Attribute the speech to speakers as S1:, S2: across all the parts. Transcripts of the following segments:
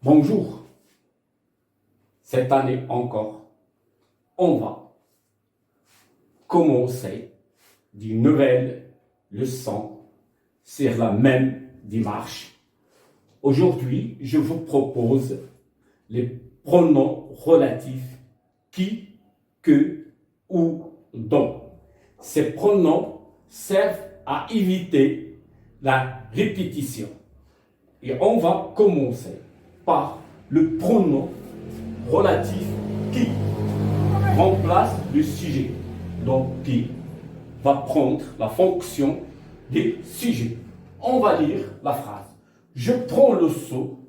S1: Bonjour. Cette année encore, on va commencer d'une nouvelle leçon sur la même démarche. Aujourd'hui, je vous propose les pronoms relatifs qui, que ou dont. Ces pronoms servent à éviter la répétition. Et on va commencer par le pronom relatif qui remplace le sujet. Donc qui va prendre la fonction des sujets. On va lire la phrase. Je prends le seau.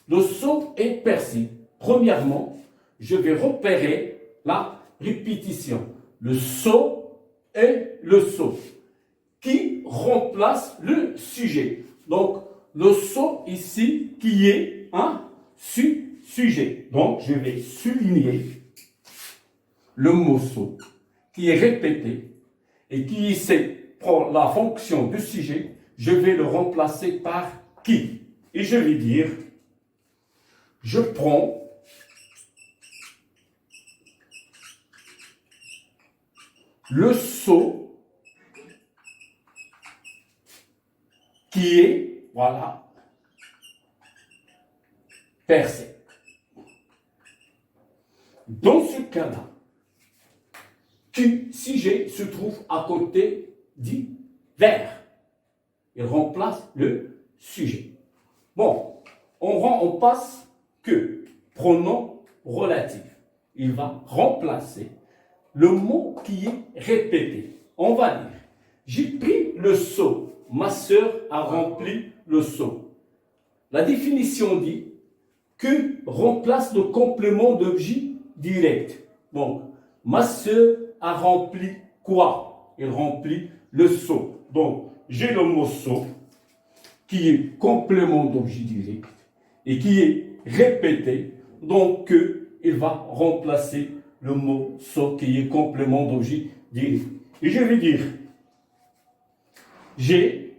S1: Le seau est percé. Premièrement, je vais repérer la répétition. Le seau est le seau qui remplace le sujet. Donc, le seau ici qui est un sujet. Donc, je vais souligner le mot seau qui est répété et qui ici prend la fonction de sujet. Je vais le remplacer par qui. Et je vais dire, je prends le seau qui est, voilà, percé. Dans ce cas-là, qui, sujet, se trouve à côté du verbe. Il remplace le sujet. Bon, on passe que pronom relatif. Il va remplacer le mot qui est répété. On va dire, j'ai pris le seau. Ma sœur a rempli le seau. La définition dit que remplace le complément d'objet direct. Donc, ma sœur a rempli quoi? Elle remplit le seau. Donc, j'ai le mot seau qui est complément d'objet direct et qui est répété. Donc, il va remplacer le mot seau qui est complément d'objet direct. Et je vais dire, j'ai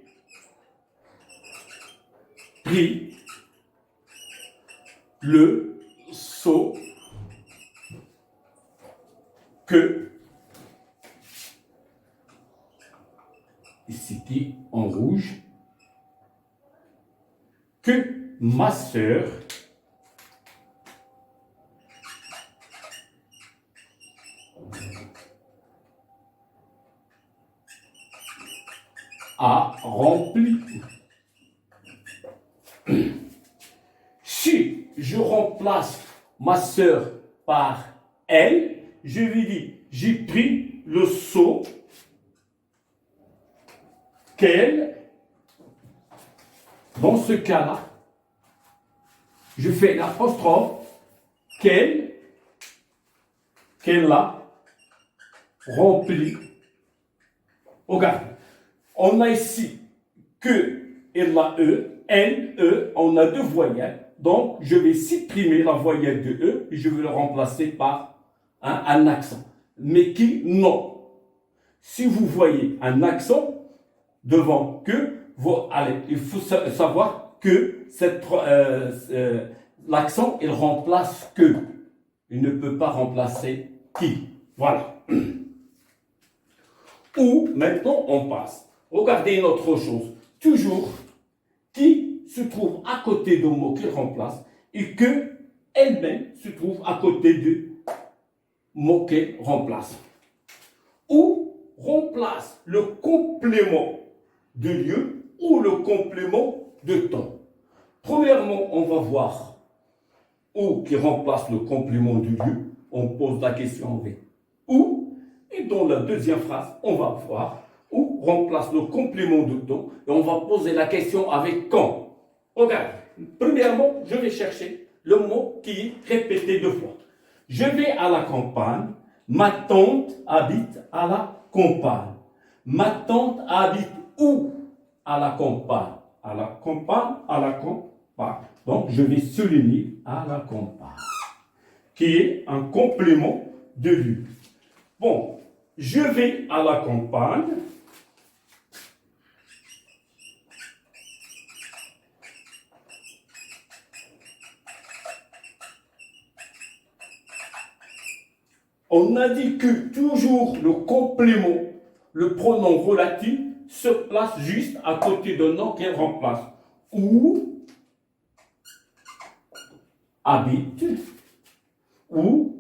S1: pris le seau que, ici qui en rouge, que ma sœur a rempli. Si je remplace ma sœur par elle, je lui dis, j'ai pris le seau qu'elle, dans ce cas-là, je fais l'apostrophe qu'elle a rempli. Regarde, on a ici que, elle a e, n, e, on a deux voyelles. Donc, je vais supprimer la voyelle de e et je vais le remplacer par un accent. Mais qui, non. Si vous voyez un accent devant que, allez, il faut savoir que l'accent, il remplace que. Il ne peut pas remplacer qui. Voilà. Ou, maintenant, on passe. Regardez une autre chose. Toujours, qui se trouve à côté du mot qu'il remplace et que elle-même se trouve à côté du mot qu'elle remplace. Ou remplace le complément de lieu ou le complément de temps. Premièrement, on va voir ou qui remplace le complément du lieu. On pose la question avec ou. Et dans la deuxième phrase, on va voir ou remplace le complément de temps. Et on va poser la question avec quand. Regarde, premièrement, je vais chercher le mot qui est répété deux fois. Je vais à la campagne. Ma tante habite à la campagne. Ma tante habite où? À la campagne. À la campagne, à la campagne. Donc, je vais souligner à la campagne, qui est un complément de lieu. Bon, je vais à la campagne. On a dit que toujours le complément, le pronom relatif, se place juste à côté d'un nom qu'elle remplace. Où habite, où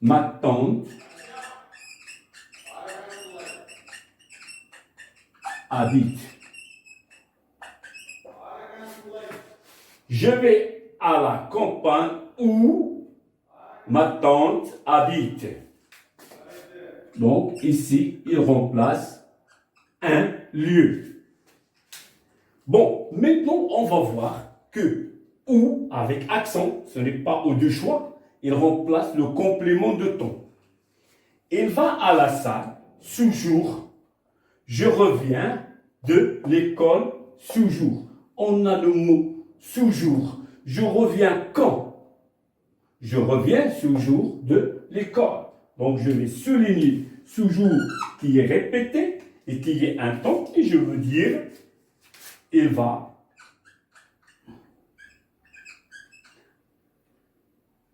S1: ma tante habite. Je vais à la campagne où ma tante habite. Donc ici, il remplace un lieu. Bon, maintenant, on va voir que ou avec accent, ce n'est pas au deux choix, il remplace le complément de ton. Il va à la salle, toujours. Je reviens de l'école, toujours. On a le mot toujours. Je reviens quand? Je reviens toujours de l'école. Donc je vais souligner toujours qui est répété et qui est un temps. Et je veux dire, il va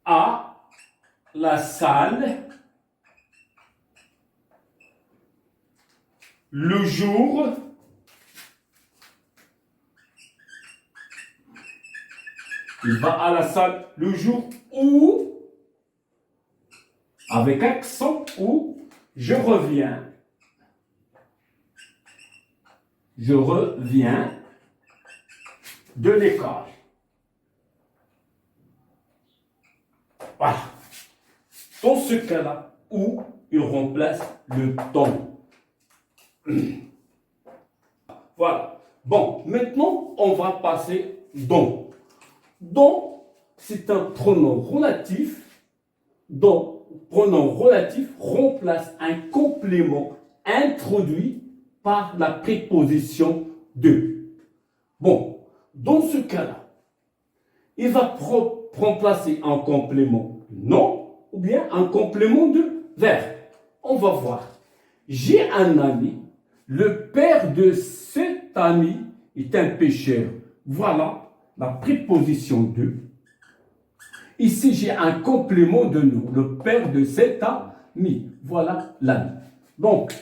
S1: à la salle le jour il va à la salle le jour où, avec accent où, je reviens de l'école. Voilà. Dans ce cas-là, où il remplace le temps. Voilà. Bon, maintenant, on va passer dans. Dans, c'est un pronom relatif. Dans, pronom relatif remplace un complément introduit par la préposition de. Bon, dans ce cas-là, il va remplacer un complément de nom ou bien un complément de verbe. On va voir. J'ai un ami, le père de cet ami est un pêcheur. Voilà la préposition de. Ici, j'ai un complément de nom, le père de cet ami. Voilà l'ami. Donc,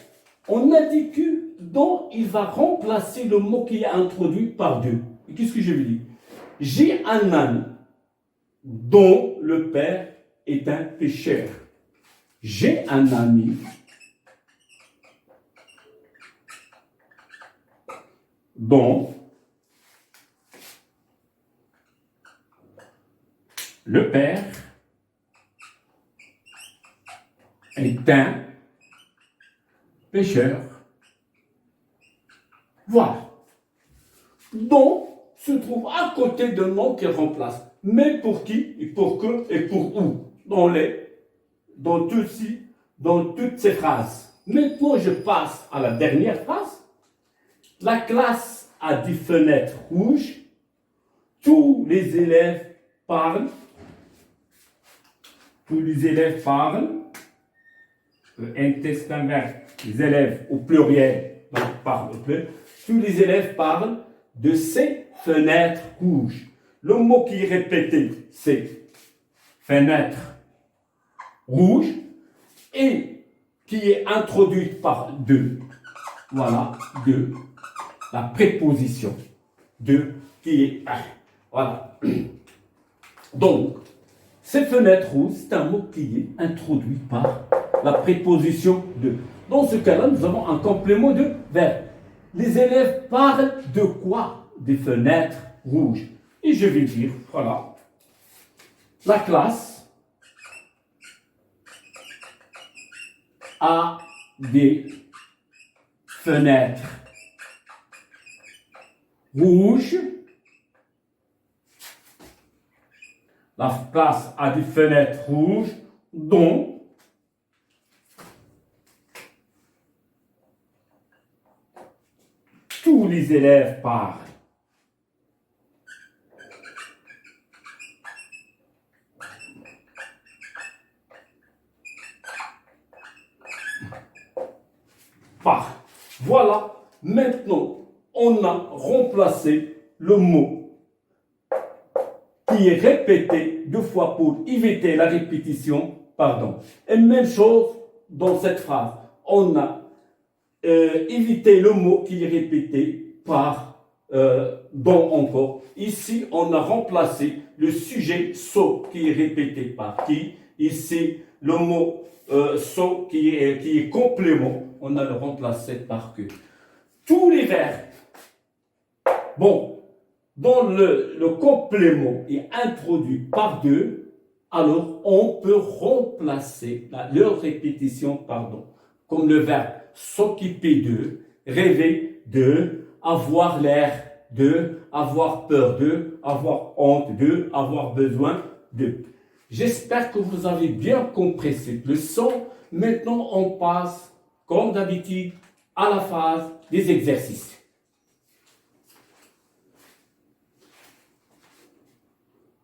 S1: on a dit que dont il va remplacer le mot qui est introduit par deux. Et qu'est-ce que je veux dire? J'ai un ami dont le père est un pêcheur. J'ai un ami dont le père est un pêcheur. Voilà. Dont se trouve à côté d'un nom qu'il remplace. Mais pour qui, et pour que, et pour où. Dans toutes ces phrases. Maintenant, je passe à la dernière phrase. La classe a des fenêtres rouges. Tous les élèves parlent. Tous les élèves parlent. Le NT, c'est un verbe. Les élèves au pluriel, donc parlent au pluriel. Tous les élèves parlent de ces fenêtres rouges. Le mot qui est répété, c'est fenêtre rouge et qui est introduit par de. Voilà, de. La préposition de qui est un. Voilà. Donc, ces fenêtres rouges, c'est un mot qui est introduit par la préposition de. Dans ce cas-là, nous avons un complément de verbe. Les élèves parlent de quoi? Des fenêtres rouges. Et je vais dire, voilà, la classe a des fenêtres rouges. La classe a des fenêtres rouges dont tous les élèves parlent. Voilà, maintenant, on a remplacé le mot qui est répété 2 fois pour éviter la répétition, pardon. Et même chose dans cette phrase. On a évité le mot qui est répété par dont encore. Ici, on a remplacé le sujet so qui est répété par qui. Ici, le mot so qui est complément, on a le remplacé par que. Tous les verbes, bon, dont le complément est introduit par deux, alors on peut remplacer leur répétition par don. Comme le verbe s'occuper de, rêver de, avoir l'air de, avoir peur de, avoir honte de, avoir besoin de. J'espère que vous avez bien compris cette leçon. Maintenant, on passe, comme d'habitude, à la phase des exercices.